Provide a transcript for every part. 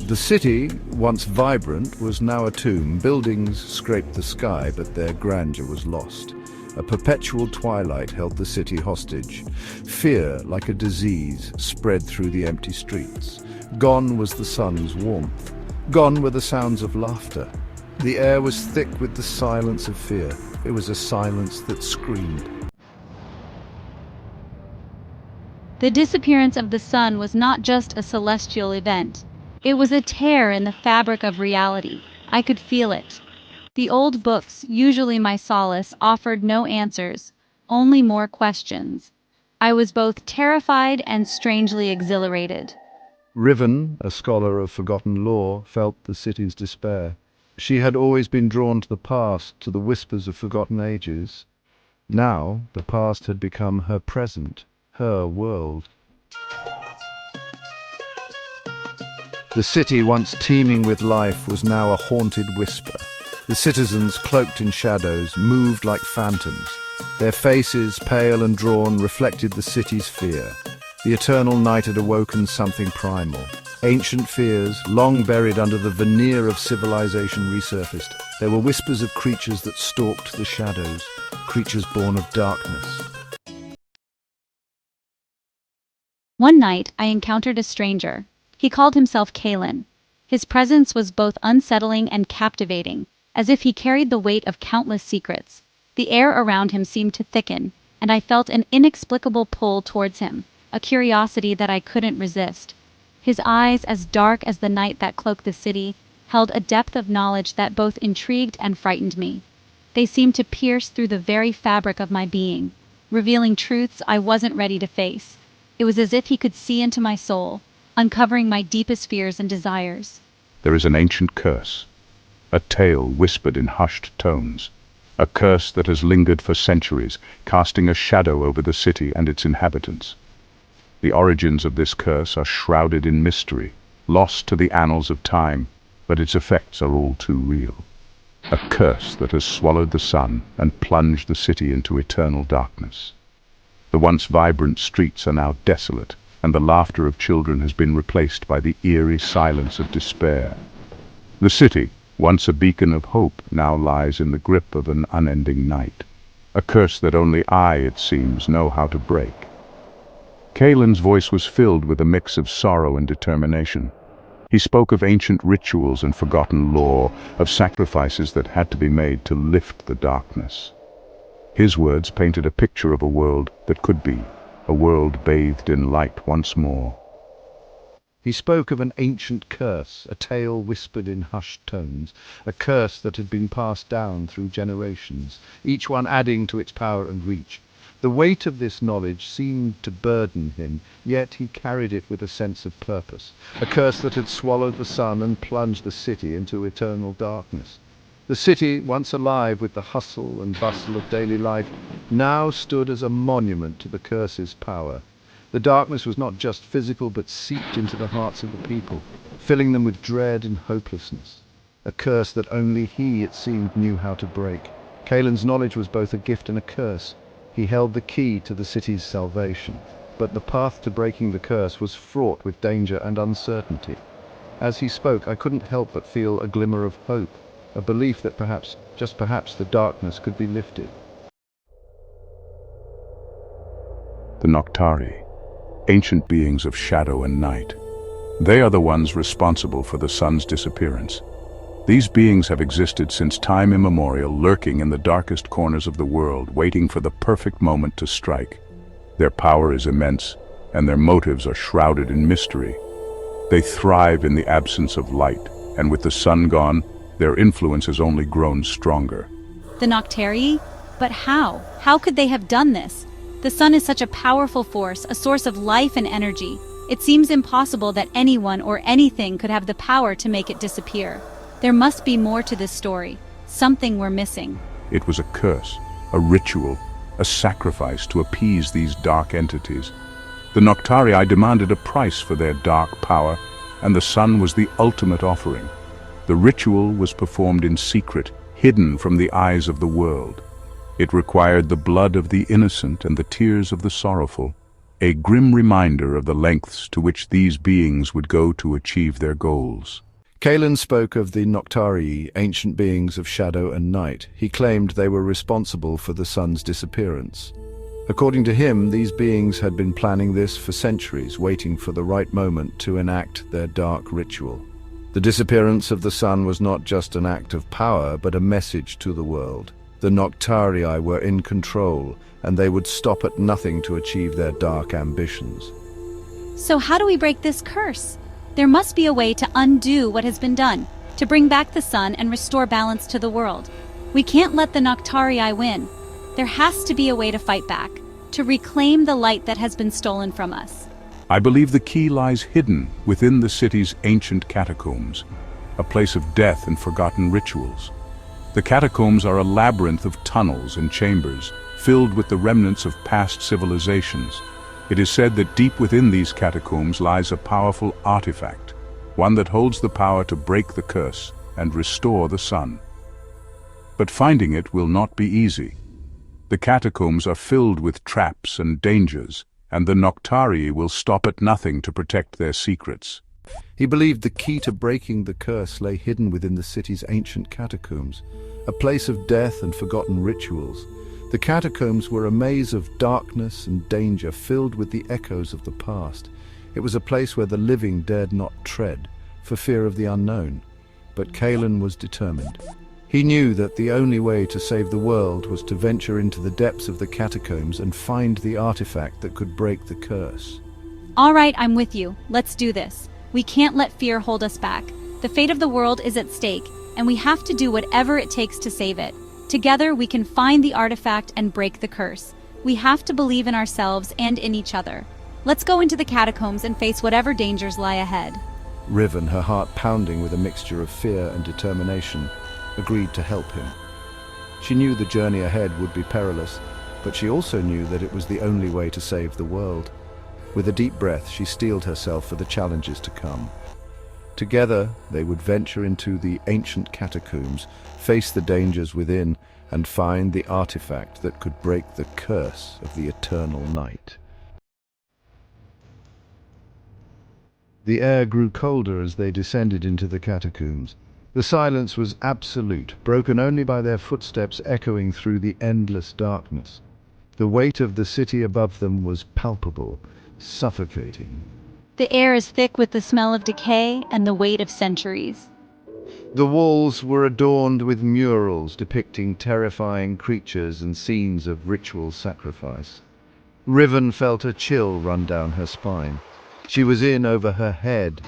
The city, once vibrant, was now a tomb. Buildings scraped the sky, but their grandeur was lost. A perpetual twilight held the city hostage. Fear, like a disease, spread through the empty streets. Gone was the sun's warmth. Gone were the sounds of laughter. The air was thick with the silence of fear. It was a silence that screamed. The disappearance of the sun was not just a celestial event. It was a tear in the fabric of reality. I could feel it. The old books, usually my solace, offered no answers, only more questions. I was both terrified and strangely exhilarated. Riven, a scholar of forgotten lore, felt the city's despair. She had always been drawn to the past, to the whispers of forgotten ages. Now, the past had become her present, her world. The city, once teeming with life, was now a haunted whisper. The citizens, cloaked in shadows, moved like phantoms. Their faces, pale and drawn, reflected the city's fear. The eternal night had awoken something primal. Ancient fears, long buried under the veneer of civilization, resurfaced. There were whispers of creatures that stalked the shadows, creatures born of darkness. One night, I encountered a stranger. He called himself Kaelen. His presence was both unsettling and captivating, as if he carried the weight of countless secrets. The air around him seemed to thicken, and I felt an inexplicable pull towards him, a curiosity that I couldn't resist. His eyes, as dark as the night that cloaked the city, held a depth of knowledge that both intrigued and frightened me. They seemed to pierce through the very fabric of my being, revealing truths I wasn't ready to face. It was as if he could see into my soul, uncovering my deepest fears and desires. There is an ancient curse, a tale whispered in hushed tones, a curse that has lingered for centuries, casting a shadow over the city and its inhabitants. The origins of this curse are shrouded in mystery, lost to the annals of time, but its effects are all too real. A curse that has swallowed the sun and plunged the city into eternal darkness. The once vibrant streets are now desolate, and the laughter of children has been replaced by the eerie silence of despair. The city, once a beacon of hope, now lies in the grip of an unending night. A curse that only I, it seems, know how to break. Kaelen's voice was filled with a mix of sorrow and determination. He spoke of ancient rituals and forgotten lore, of sacrifices that had to be made to lift the darkness. His words painted a picture of a world that could be, a world bathed in light once more. He spoke of an ancient curse, a tale whispered in hushed tones, a curse that had been passed down through generations, each one adding to its power and reach. The weight of this knowledge seemed to burden him, yet he carried it with a sense of purpose, a curse that had swallowed the sun and plunged the city into eternal darkness. The city, once alive with the hustle and bustle of daily life, now stood as a monument to the curse's power. The darkness was not just physical, but seeped into the hearts of the people, filling them with dread and hopelessness. A curse that only he, it seemed, knew how to break. Kaelen's knowledge was both a gift and a curse. He held the key to the city's salvation, but the path to breaking the curse was fraught with danger and uncertainty. As he spoke, I couldn't help but feel a glimmer of hope, a belief that perhaps, just perhaps, the darkness could be lifted. The Noctari, ancient beings of shadow and night. They are the ones responsible for the sun's disappearance. These beings have existed since time immemorial, lurking in the darkest corners of the world, waiting for the perfect moment to strike. Their power is immense, and their motives are shrouded in mystery. They thrive in the absence of light, and with the sun gone, their influence has only grown stronger. The Noctari? But how? How could they have done this? The sun is such a powerful force, a source of life and energy. It seems impossible that anyone or anything could have the power to make it disappear. There must be more to this story, something we're missing. It was a curse, a ritual, a sacrifice to appease these dark entities. The Noctari demanded a price for their dark power, and the sun was the ultimate offering. The ritual was performed in secret, hidden from the eyes of the world. It required the blood of the innocent and the tears of the sorrowful. a grim reminder of the lengths to which these beings would go to achieve their goals. Kaelen spoke of the Noctarii, ancient beings of shadow and night. He claimed they were responsible for the sun's disappearance. According to him, these beings had been planning this for centuries, waiting for the right moment to enact their dark ritual. The disappearance of the sun was not just an act of power, but a message to the world. The Noctarii were in control, and they would stop at nothing to achieve their dark ambitions. So how do we break this curse? There must be a way to undo what has been done, to bring back the sun and restore balance to the world. We can't let the Noctarii win. There has to be a way to fight back, to reclaim the light that has been stolen from us. I believe the key lies hidden within the city's ancient catacombs, a place of death and forgotten rituals. The catacombs are a labyrinth of tunnels and chambers, filled with the remnants of past civilizations. It is said that deep within these catacombs lies a powerful artifact, one that holds the power to break the curse and restore the sun. But finding it will not be easy. The catacombs are filled with traps and dangers, and the Noctarii will stop at nothing to protect their secrets. He believed the key to breaking the curse lay hidden within the city's ancient catacombs, a place of death and forgotten rituals. The catacombs were a maze of darkness and danger, filled with the echoes of the past. It was a place where the living dared not tread, for fear of the unknown. But Kaelen was determined. He knew that the only way to save the world was to venture into the depths of the catacombs and find the artifact that could break the curse. All right, I'm with you. Let's do this. We can't let fear hold us back. The fate of the world is at stake, and we have to do whatever it takes to save it. Together, we can find the artifact and break the curse. We have to believe in ourselves and in each other. Let's go into the catacombs and face whatever dangers lie ahead. Riven, her heart pounding with a mixture of fear and determination, agreed to help him. She knew the journey ahead would be perilous, but she also knew that it was the only way to save the world. With a deep breath, she steeled herself for the challenges to come. Together, they would venture into the ancient catacombs, face the dangers within, and find the artifact that could break the curse of the eternal night. The air grew colder as they descended into the catacombs. The silence was absolute, broken only by their footsteps echoing through the endless darkness. The weight of the city above them was palpable, suffocating. The air is thick with the smell of decay and the weight of centuries. The walls were adorned with murals depicting terrifying creatures and scenes of ritual sacrifice. Riven felt a chill run down her spine. She was in over her head.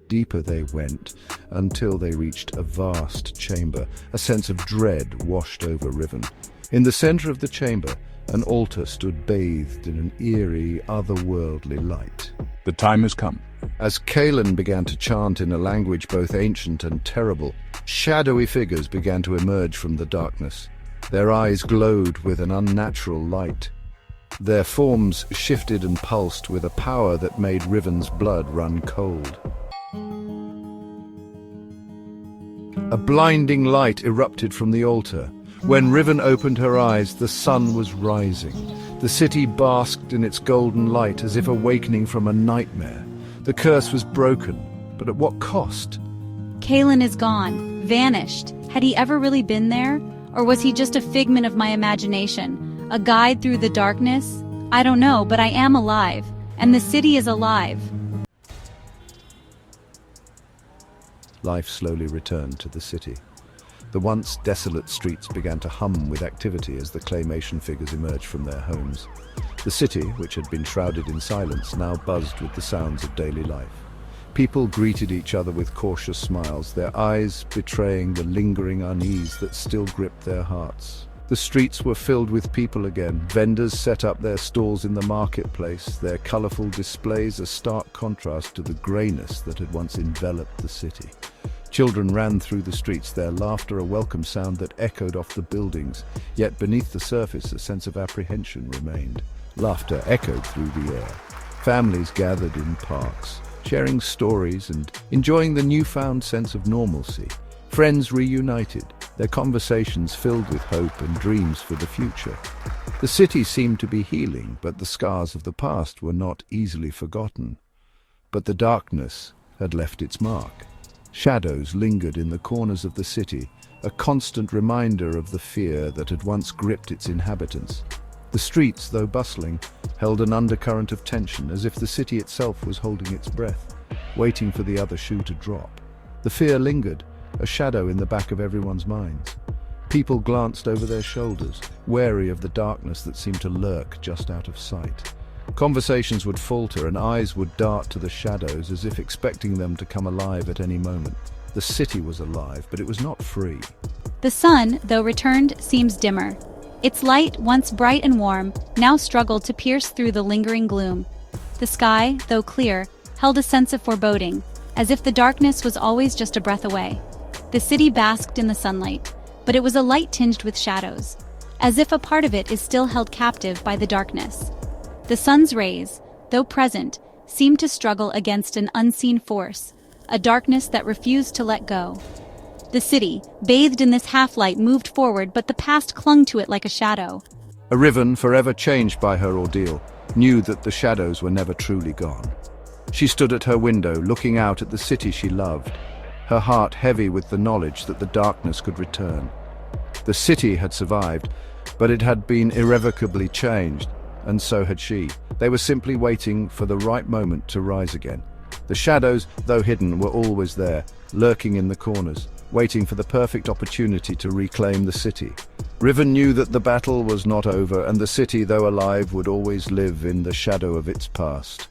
Deeper they went, until they reached a vast chamber. A sense of dread washed over Riven. In the center of the chamber, an altar stood bathed in an eerie, otherworldly light. The time has come. As Kaelen began to chant in a language both ancient and terrible, shadowy figures began to emerge from the darkness. Their eyes glowed with an unnatural light. Their forms shifted and pulsed with a power that made Riven's blood run cold. A blinding light erupted from the altar. When Riven opened her eyes, the sun was rising. The city basked in its golden light as if awakening from a nightmare. The curse was broken, but at what cost? Kaelen is gone, vanished. Had he ever really been there? Or was he just a figment of my imagination? A guide through the darkness? I don't know, but I am alive. And the city is alive. Life slowly returned to the city. The once desolate streets began to hum with activity as the Claymation figures emerged from their homes. The city, which had been shrouded in silence, now buzzed with the sounds of daily life. People greeted each other with cautious smiles, their eyes betraying the lingering unease that still gripped their hearts. The streets were filled with people again. Vendors set up their stalls in the marketplace, their colorful displays a stark contrast to the grayness that had once enveloped the city. Children ran through the streets, their laughter a welcome sound that echoed off the buildings, yet beneath the surface a sense of apprehension remained. Laughter echoed through the air. Families gathered in parks, sharing stories and enjoying the newfound sense of normalcy. Friends reunited, their conversations filled with hope and dreams for the future. The city seemed to be healing, but the scars of the past were not easily forgotten. But the darkness had left its mark. Shadows lingered in the corners of the city, a constant reminder of the fear that had once gripped its inhabitants. The streets, though bustling, held an undercurrent of tension, as if the city itself was holding its breath, waiting for the other shoe to drop. The fear lingered, a shadow in the back of everyone's minds. People glanced over their shoulders, wary of the darkness that seemed to lurk just out of sight. Conversations would falter and eyes would dart to the shadows as if expecting them to come alive at any moment. The city was alive, but it was not free. The sun, though returned, seems dimmer. Its light, once bright and warm, now struggled to pierce through the lingering gloom. The sky, though clear, held a sense of foreboding, as if the darkness was always just a breath away. The city basked in the sunlight, but it was a light tinged with shadows, as if a part of it is still held captive by the darkness. The sun's rays, though present, seemed to struggle against an unseen force, a darkness that refused to let go. The city, bathed in this half-light, moved forward, but the past clung to it like a shadow. A Riven, forever changed by her ordeal, knew that the shadows were never truly gone. She stood at her window, looking out at the city she loved, her heart heavy with the knowledge that the darkness could return. The city had survived, but it had been irrevocably changed, and so had she. They were simply waiting for the right moment to rise again. The shadows, though hidden, were always there, lurking in the corners, waiting for the perfect opportunity to reclaim the city. Riven knew that the battle was not over, and the city, though alive, would always live in the shadow of its past.